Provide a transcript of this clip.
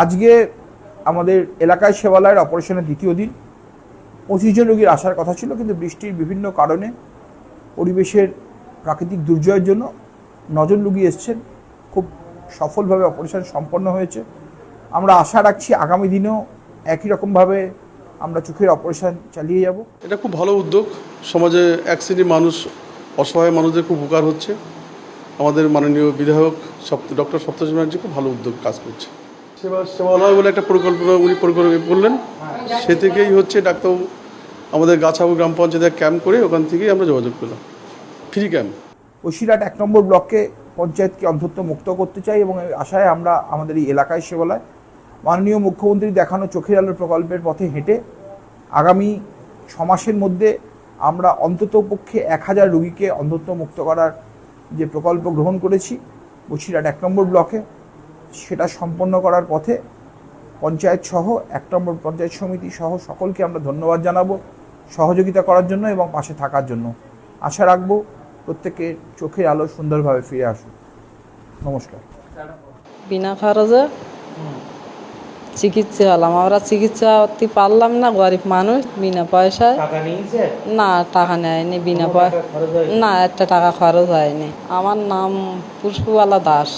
আজকে আমাদের এলাকায় সেবালয়ের অপারেশনের দ্বিতীয় দিন। 25 জন রোগীর আসার কথা ছিল, কিন্তু বৃষ্টির বিভিন্ন কারণে, পরিবেশের প্রাকৃতিক দুর্যোগের জন্য 9 জন রোগী এসছেন। খুব সফলভাবে অপারেশন সম্পন্ন হয়েছে। আমরা আশা রাখছি আগামী দিনেও একই রকমভাবে আমরা চোখের অপারেশন চালিয়ে যাব। এটা খুব ভালো উদ্যোগ। সমাজে এক শ্রেণীর মানুষ, অসহায় মানুষদের খুব উপকার হচ্ছে। আমাদের মাননীয় বিধায়ক ডক্টর সপ্তর্ষি ব্যানার্জি খুব ভালো উদ্যোগ কাজ করছে। সেবালয় বলে একটা পরিকল্পনা উনি করলেন, সে থেকেই হচ্ছে ডাক্তারবাবু আমাদের গাছাবু গ্রাম পঞ্চায়েতে ক্যাম্প করে ওখান থেকেই আমরা যোগাযোগ পেলাম, ফ্রি ক্যাম্প। বসিরহাট 1 নম্বর ব্লককে পঞ্চায়েতকে অন্ধত্ব মুক্ত করতে চাই এবং এই আশায় আমরা আমাদের এই এলাকায় সেবালয় মাননীয় মুখ্যমন্ত্রী দেখানো চোখের আলো প্রকল্পের পথে হেঁটে আগামী 6 মাসের মধ্যে আমরা অন্ততপক্ষে 1000 রোগীকে অন্ধত্ব মুক্ত করার যে প্রকল্প গ্রহণ করেছি বসিরহাট 1 নম্বর ব্লকে, সেটা সম্পন্ন করার পথে পঞ্চায়েত সহ 1 নম্বর পঞ্চায়েত সমিতি সহ সকলকে আমরা ধন্যবাদ জানাবো সহযোগিতা করার জন্য এবং পাশে থাকার জন্য। আশা রাখবো প্রত্যেকের চোখের আলো সুন্দরভাবে ফিরে আসুক। নমস্কার। বিনা খরচে চিকিৎসা হলাম। আমরা চিকিৎসা করতে পারলাম না, গরিব মানুষ, বিনা পয়সায়। না, টাকা নেয়নি, বিনা পয়সা না, একটা টাকা খরচ হয়নি। আমার নাম পুষ্পবালা দাস।